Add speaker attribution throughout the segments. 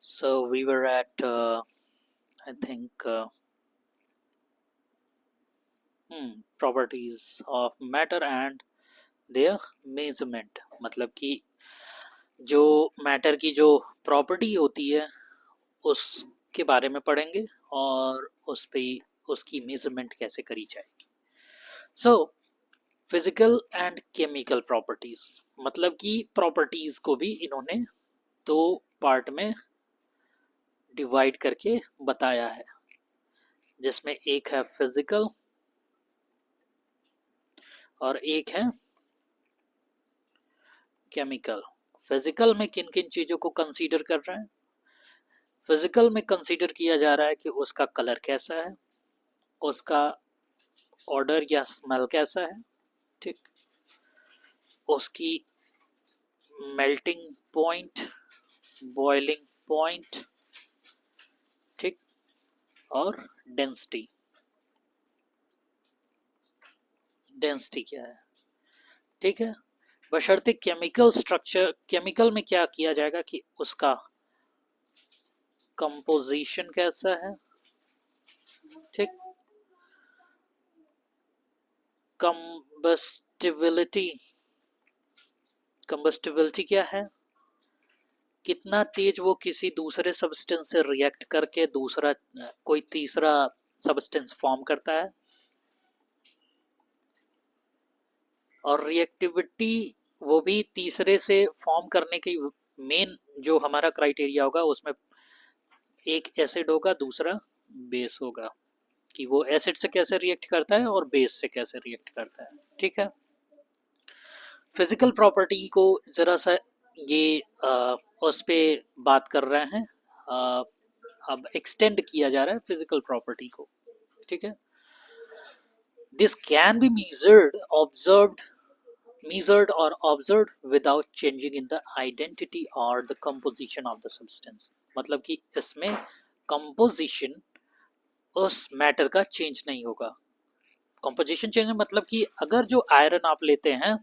Speaker 1: So we were at, I think, properties of matter and their measurement. मतलब कि जो matter की जो प्रॉपर्टी होती है उसके बारे में पढ़ेंगे और उस पे उसकी मेजरमेंट कैसे करी जाएगी. So physical and chemical properties मतलब कि प्रॉपर्टीज को भी इन्होंने दो पार्ट में डिवाइड करके बताया है, जिसमें एक है फिजिकल और एक है केमिकल. फिजिकल में किन किन चीजों को कंसीडर कर रहे हैं? फिजिकल में कंसीडर किया जा रहा है कि उसका कलर कैसा है, उसका ऑर्डर या स्मेल कैसा है, ठीक, उसकी मेल्टिंग पॉइंट, बॉइलिंग पॉइंट, ठीक, और डेंसिटी. डेंसिटी क्या है, ठीक है. बशर्ते केमिकल स्ट्रक्चर, केमिकल में क्या किया जाएगा कि उसका कंपोजिशन कैसा है, ठीक, कंबस्टिबिलिटी, कंबस्टिबिलिटी क्या है, कितना तेज वो किसी दूसरे सब्सटेंस से रिएक्ट करके दूसरा कोई तीसरा सब्सटेंस फॉर्म करता है, और रिएक्टिविटी वो भी तीसरे से फॉर्म करने की मेन जो हमारा क्राइटेरिया होगा उसमें एक एसिड होगा दूसरा बेस होगा कि वो एसिड से कैसे रिएक्ट करता है और बेस से कैसे रिएक्ट करता है, ठीक है. फिजिकल प्रॉपर्टी को जरा सा ये उस पे बात कर रहे हैं, आ, अब एक्सटेंड किया जा रहा है फिजिकल प्रॉपर्टी को, ठीक है. This can be measured or observed without changing in the identity or the composition of the substance. मतलब कि इसमें composition उस मैटर का चेंज नहीं होगा. कंपोजिशन चेंज मतलब कि अगर जो आयरन आप लेते हैं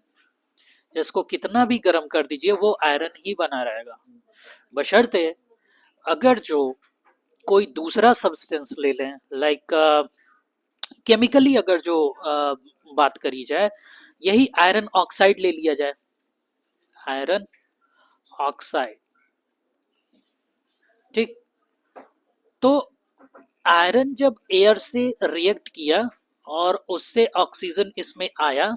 Speaker 1: इसको कितना भी गर्म कर दीजिए वो आयरन ही बना रहेगा, बशर्ते अगर जो कोई दूसरा सब्सटेंस ले लें, लाइक केमिकली अगर जो बात करी जाए, यही आयरन ऑक्साइड ले लिया जाए, आयरन ऑक्साइड, ठीक, तो आयरन जब एयर से रिएक्ट किया और उससे ऑक्सीजन इसमें आया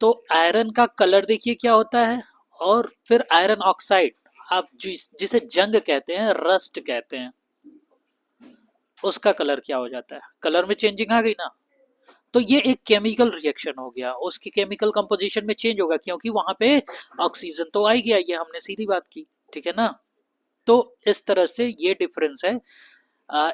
Speaker 1: तो आयरन का कलर देखिए क्या होता है, और फिर आयरन ऑक्साइड आप जिसे जंग कहते हैं, रस्ट कहते हैं, उसका कलर क्या हो जाता है, कलर में चेंजिंग आ गई ना. तो ये एक केमिकल रिएक्शन हो गया, उसकी केमिकल कंपोजिशन में चेंज होगा क्योंकि वहां पे ऑक्सीजन तो आ ही गया, ये हमने सीधी बात की, ठीक है ना. तो इस तरह से ये डिफरेंस है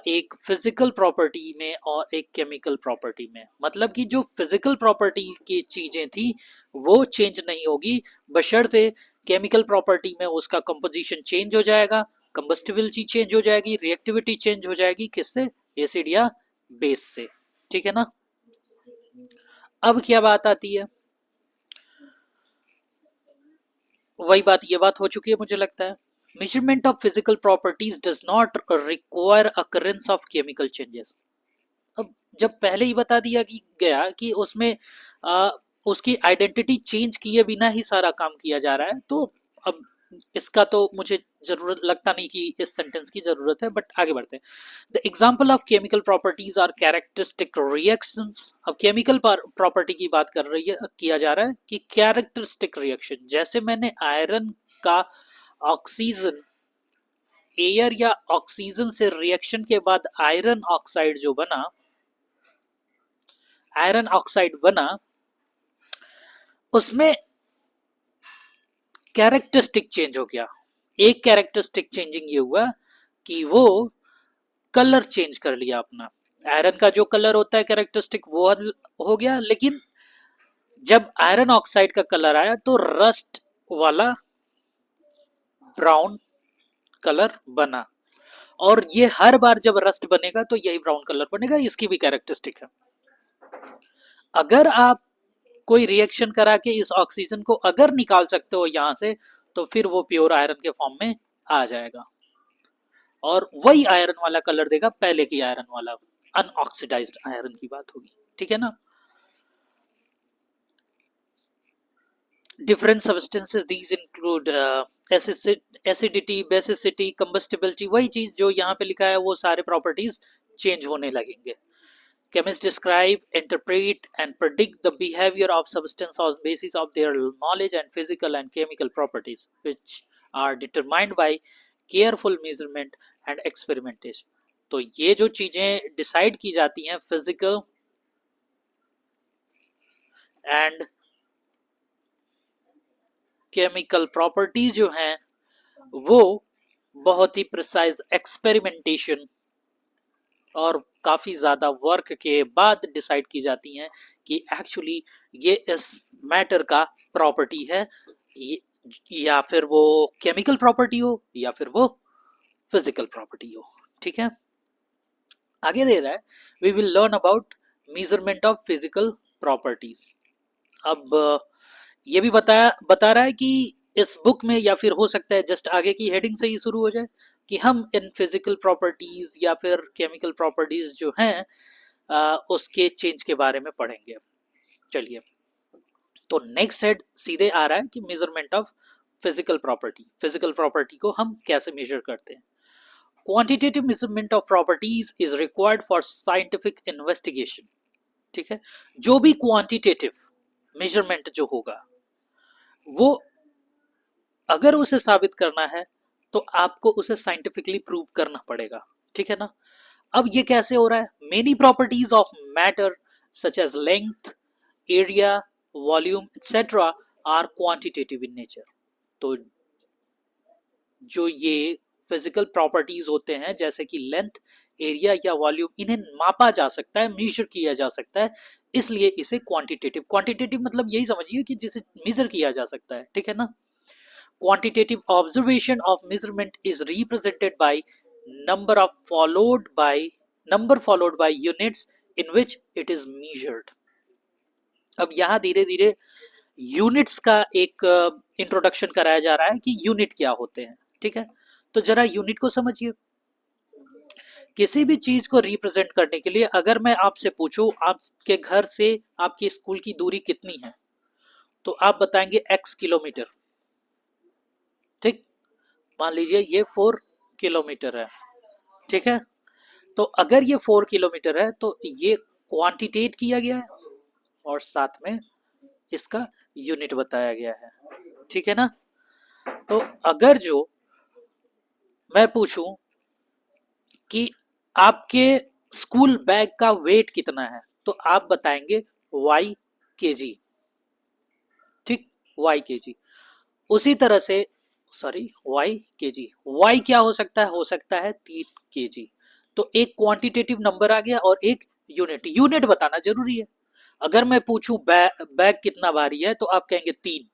Speaker 1: एक फिजिकल प्रॉपर्टी में और एक केमिकल प्रॉपर्टी में. मतलब कि जो फिजिकल प्रॉपर्टी की चीजें थी वो चेंज नहीं होगी, बशर्ते केमिकल प्रॉपर्टी में उसका कंपोजिशन चेंज हो जाएगा, कंबस्टिबिलिटी चेंज हो जाएगी, रिएक्टिविटी चेंज हो जाएगी, किससे, एसिड या बेस से, ठीक है ना. अब क्या बात आती है, वही बात, ये बात हो चुकी है मुझे लगता है. Measurement of physical properties does not require occurrence of chemical changes. अब जब पहले ही बता दिया कि गया कि उसमें आ, उसकी आइडेंटिटी चेंज किए बिना ही सारा काम किया जा रहा है, तो अब इसका तो मुझे जरूरत लगता नहीं कि इस सेंटेंस की जरूरत है, बट आगे बढ़ते हैं. The example of chemical properties are characteristic reactions. अब केमिकल प्रॉपर्टी की बात कर रही है, किया जा रहा है कि कैरेक्टरिस्टिक रिएक्शन, जैसे मैंने आयरन का ऑक्सीजन, एयर या ऑक्सीजन से रिएक्शन के बाद आयरन ऑक्साइड जो बना, आयरन ऑक्साइड बना, उसमें कैरेक्टरिस्टिक चेंज हो गया. एक कैरेक्टरिस्टिक चेंजिंग ये हुआ कि वो कलर चेंज कर लिया अपना. आयरन का जो कलर होता है कैरेक्टरिस्टिक वो हो गया, लेकिन जब आयरन ऑक्साइड का कलर आया तो रस्ट वाला ब्राउन कलर बना, और ये हर बार जब रस्ट बनेगा तो यही ब्राउन कलर बनेगा, इसकी भी कैरेक्टरिस्टिक है. अगर आप कोई रिएक्शन करा के इस ऑक्सीजन को अगर निकाल सकते हो यहां से, तो फिर वो प्योर आयरन के फॉर्म में आ जाएगा और वही आयरन वाला कलर देगा पहले की आयरन वाला, अनऑक्सीडाइज्ड आयरन की बात होगी, ठीक है ना। Different substances these include acidity, basicity, combustibility, वही चीज जो यहाँ पे लिखा है वो सारे प्रॉपर्टीज चेंज होने लगेंगे। Chemists describe, interpret, and predict the behavior of substance on the basis of their knowledge and physical and chemical properties, which are determined by careful measurement and experimentation. तो ये जो चीजें डिसाइड की जाती हैं physical and chemical properties जो हैं वो बहुत ही प्रिसाइज एक्सपेरिमेंटेशन और काफी ज्यादा वर्क के बाद डिसाइड की जाती हैं कि एक्चुअली ये इस मैटर का प्रॉपर्टी है, या फिर वो केमिकल प्रॉपर्टी हो या फिर वो फिजिकल प्रॉपर्टी हो, ठीक है। आगे दे रहा है we will learn about measurement of physical properties. अब ये भी बता रहा है कि इस बुक में, या फिर हो सकता है जस्ट आगे की हेडिंग से ही शुरू हो जाए कि हम इन फिजिकल प्रॉपर्टीज या फिर केमिकल प्रॉपर्टीज जो हैं उसके चेंज के बारे में पढ़ेंगे। चलिए, तो नेक्स्ट हेड सीधे आ रहा है कि measurement of physical property. Physical property को हम कैसे मेजर करते हैं। Quantitative measurement of properties is required for scientific investigation, ठीक है। जो भी क्वांटिटेटिव मेजरमेंट जो होगा वो अगर उसे साबित करना है तो आपको उसे साइंटिफिकली प्रूव करना पड़ेगा, ठीक है ना। अब ये कैसे हो रहा है। Many properties of matter such as length, area, volume etcetera are quantitative in nature. तो जो ये फिजिकल प्रॉपर्टीज होते हैं जैसे कि लेंथ, एरिया या वॉल्यूम, इन्हें मापा जा सकता है, मेजर किया जा सकता है, इसलिए इसे क्वांटिटेटिव, क्वांटिटेटिव मतलब यही समझिए कि जिसे मेजर किया जा सकता है, ठीक है ना। Quantitative observation of measurement is represented by number of followed by number followed by units in which it is measured. अब यहाँ धीरे धीरे यूनिट्स का एक इंट्रोडक्शन कराया जा रहा है कि यूनिट क्या होते हैं, ठीक है। तो जरा यूनिट को समझिए। किसी भी चीज को रिप्रेजेंट करने के लिए अगर मैं आपसे पूछूं आपके घर से आपके स्कूल की दूरी कितनी है, तो आप बताएंगे x किलोमीटर, ठीक। मान लीजिए ये 4 किलोमीटर है, ठीक है। तो अगर ये 4 किलोमीटर है तो ये क्वांटिटेट किया गया है और साथ में इसका यूनिट बताया गया है, ठीक है ना। तो अगर जो मैं पूछूं कि आपके स्कूल बैग का वेट कितना है तो आप बताएंगे y kg, ठीक, y kg। उसी तरह से सॉरी y kg, y क्या हो सकता है 3 kg। तो एक क्वांटिटेटिव नंबर आ गया और एक यूनिट, यूनिट बताना जरूरी है। अगर मैं पूछूं बैग कितना भारी है तो आप कहेंगे 3।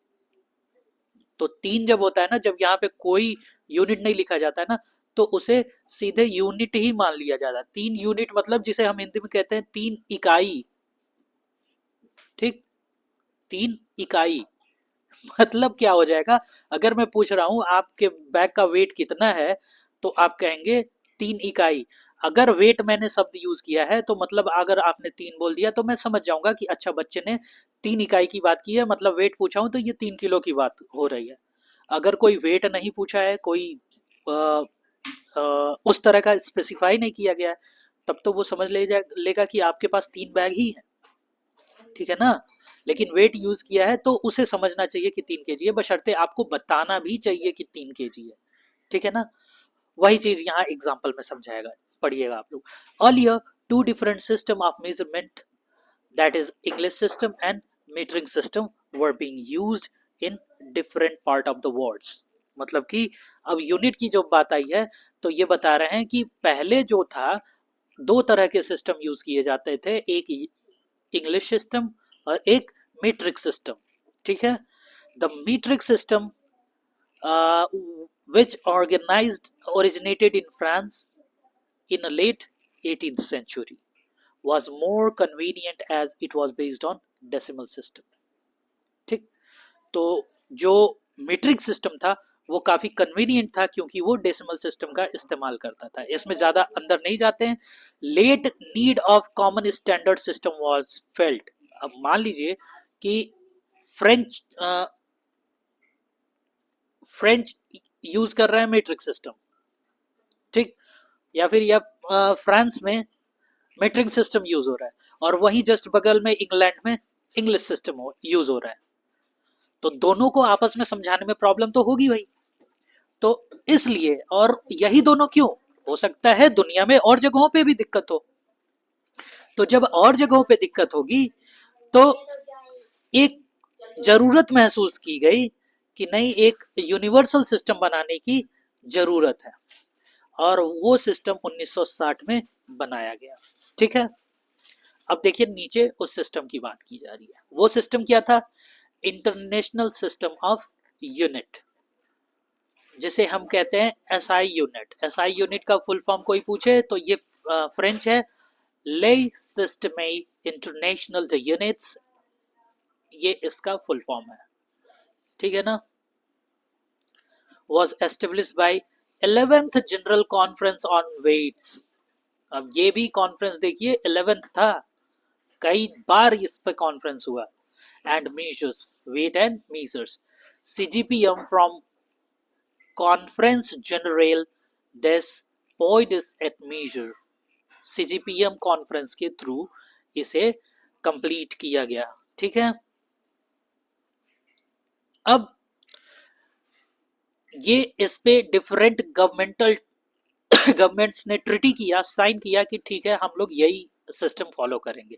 Speaker 1: तो 3 जब होता है ना, जब यहाँ पे कोई यूनिट नहीं लिखा जाता है ना, तो उसे सीधे यूनिट ही मान लिया जाता है। 3 यूनिट मतलब जिसे हम हिंदी में कहते हैं 3 इकाई, ठीक, 3 इकाई। मतलब क्या हो जाएगा, अगर मैं पूछ रहा हूं आपके बैग का वेट कितना है तो आप कहेंगे 3 इकाई। अगर वेट मैंने शब्द यूज किया है तो मतलब अगर आपने 3 बोल दिया तो मैं समझ जाऊंगा कि अच्छा बच्चे ने 3 इकाई की बात की है, मतलब वेट पूछा हूं तो ये 3 किलो की बात हो रही है। अगर कोई वेट नहीं पूछा है, कोई आ, उस तरह का स्पेसिफाई नहीं किया गया है, तब तो वो समझ लेगा कि आपके पास 3 बैग ही है, ठीक है ना। लेकिन वेट यूज किया है तो उसे समझना चाहिए कि 3 kg है, बशर्ते आपको बताना भी चाहिए कि 3 kg है, ठीक है ना। वही चीज यहाँ एग्जाम्पल में समझाएगा, पढ़िएगा आप लोग। Earlier two different system of measurement, that is English system and metering system, were being used in different part of the worlds. मतलब कि अब यूनिट की जो बात आई है तो ये बता रहे हैं कि पहले जो था 2 तरह के सिस्टम यूज किए जाते थे, एक इंग्लिश सिस्टम और एक मीट्रिक सिस्टम, ठीक है। The metric system which originated in France in the late 18th century was more convenient as it was based on decimal system, ठीक। तो जो मीट्रिक सिस्टम था वो काफी कन्वीनियंट था क्योंकि वो डेसिमल सिस्टम का इस्तेमाल करता था। इसमें ज्यादा अंदर नहीं जाते हैं। Let need of common standard system was felt. अब मान लीजिए कि फ्रेंच फ्रेंच यूज कर रहा है मैट्रिक सिस्टम, ठीक, या फिर या फ्रांस में मैट्रिक सिस्टम यूज हो रहा है, और वहीं जस्ट बगल में इंग्लैंड में इंग्लिश सिस्टम यूज हो रहा है, तो दोनों को आपस में समझाने में प्रॉब्लम तो होगी भाई। तो इसलिए, और यही दोनों क्यों, हो सकता है दुनिया में और जगहों पे भी दिक्कत हो, तो जब और जगहों पे दिक्कत होगी तो एक जरूरत महसूस की गई कि नहीं, एक यूनिवर्सल सिस्टम बनाने की जरूरत है, और वो सिस्टम 1960 में बनाया गया। ठीक है, अब देखिए नीचे उस सिस्टम की बात की जा रही है। वो सिस्टम क्या था? इंटरनेशनल सिस्टम ऑफ यूनिट, जिसे हम कहते हैं एसआई यूनिट। एसआई यूनिट का फुल फॉर्म कोई पूछे तो ये फ्रेंच है, ले सिस्टमे इंटरनेशनल यूनिट्स, ये इसका फुल फॉर्म है। ठीक है ना? was established by 11th general conference on weights. अब ये भी कॉन्फ्रेंस देखिए 11th था, कई बार इस पे कॉन्फ्रेंस हुआ। And measures, weight and measures, CGPM from Conference General des Poids et Measures, CGPM conference के थ्रू इसे कंप्लीट किया गया। ठीक है, अब ये इस पे डिफरेंट गवर्नमेंट्स ने ट्रिटी किया, साइन किया कि ठीक है हम लोग यही सिस्टम फॉलो करेंगे।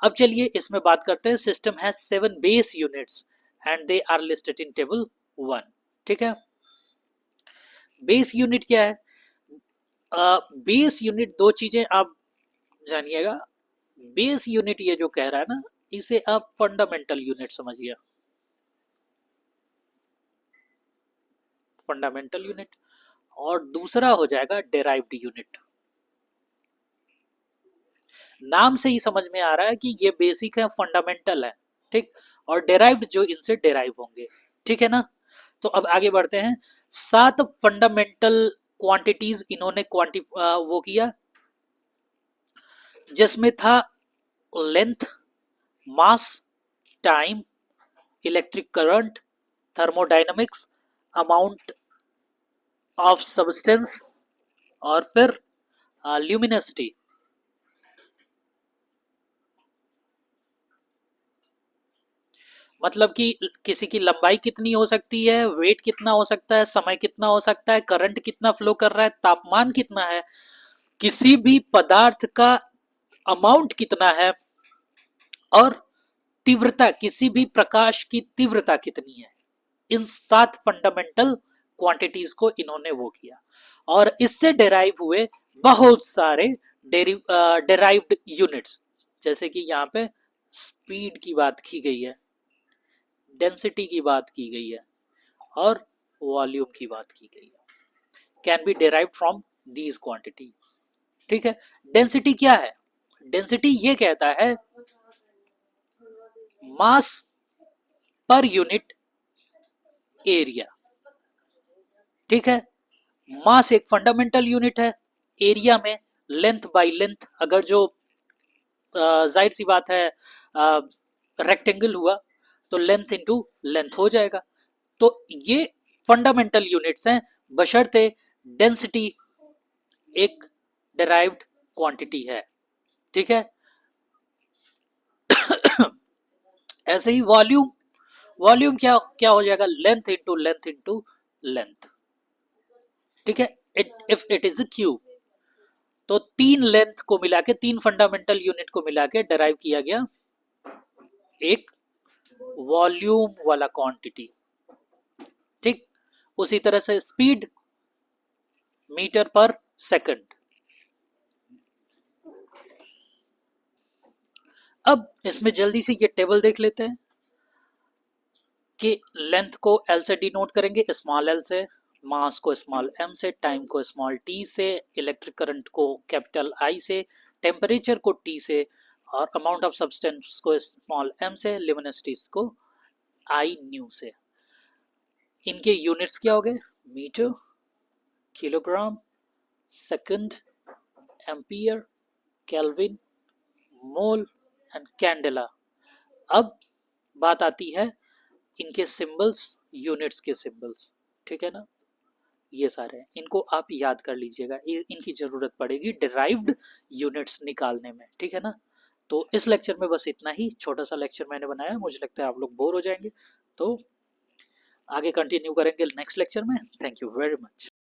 Speaker 1: अब चलिए इसमें बात करते हैं। System has 7 base units and they are listed in table 1। ठीक है, बेस यूनिट क्या है? बेस यूनिट दो चीजें आप जानिएगा। बेस यूनिट ये जो कह रहा है ना, इसे आप फंडामेंटल यूनिट समझिए, फंडामेंटल यूनिट। और दूसरा हो जाएगा डेराइव्ड यूनिट। नाम से ही समझ में आ रहा है कि ये बेसिक है, फंडामेंटल है, ठीक, और डेराइव्ड जो इनसे डेराइव होंगे। ठीक है ना? तो अब आगे बढ़ते हैं। 7 फंडामेंटल क्वांटिटीज इन्होंने वो किया, जिसमें था length, mass, time, electric current, thermodynamics, amount of substance, और फिर ल्यूमिनोसिटी। मतलब कि किसी की लंबाई कितनी हो सकती है, वेट कितना हो सकता है, समय कितना हो सकता है, करंट कितना फ्लो कर रहा है, तापमान कितना है, किसी भी पदार्थ का अमाउंट कितना है, और तीव्रता, किसी भी प्रकाश की तीव्रता कितनी है। इन 7 फंडामेंटल क्वांटिटीज को इन्होंने वो किया, और इससे डेराइव हुए बहुत सारे डेराइव्ड यूनिट्स, जैसे कि यहाँ पे स्पीड की बात की गई है, डेंसिटी की बात की गई है, और वॉल्यूम की बात की गई है। Can be derived from these quantity. ठीक है, डेंसिटी क्या है? डेंसिटी ये कहता है मास पर यूनिट एरिया। ठीक है, मास एक फंडामेंटल यूनिट है, एरिया में लेंथ बाय लेंथ, अगर जो जाहिर सी बात है रेक्टेंगल हुआ तो लेंथ इनटू लेंथ हो जाएगा। तो ये फंडामेंटल यूनिट्स हैं, बशर्ते डेंसिटी एक डेराइव्ड क्वांटिटी है। ठीक है, ऐसे ही वॉल्यूम, वॉल्यूम क्या क्या हो जाएगा? Length into length into length. ठीक है, if it is a cube, तो 3 लेंथ को मिला के, 3 फंडामेंटल यूनिट को मिला के डेराइव किया गया एक वॉल्यूम वाला क्वांटिटी। ठीक, उसी तरह से स्पीड मीटर पर सेकंड। अब इसमें जल्दी से ये टेबल देख लेते हैं कि लेंथ को एल से डिनोट करेंगे, स्मॉल एल से, मास को स्मॉल एम से, टाइम को स्मॉल टी से, इलेक्ट्रिक करंट को कैपिटल आई से, टेम्परेचर को टी से, और अमाउंट ऑफ सब्सटेंस को स्मॉल एम से, ल्यूमिनोसिटी को आई न्यू से। इनके यूनिट्स क्या हो गए? Metre, kilogram, second, ampere, kelvin, mole and candela. अब बात आती है इनके सिंबल्स, यूनिट्स के सिंबल्स, ठीक है ना। ये सारे हैं, इनको आप याद कर लीजिएगा, इनकी जरूरत पड़ेगी डिराइव्ड यूनिट्स निकालने में, ठीक है ना। तो इस लेक्चर में बस इतना ही छोटा सा लेक्चर मैंने बनाया, मुझे लगता है आप लोग बोर हो जाएंगे, तो आगे कंटिन्यू करेंगे नेक्स्ट लेक्चर में। Thank you very much.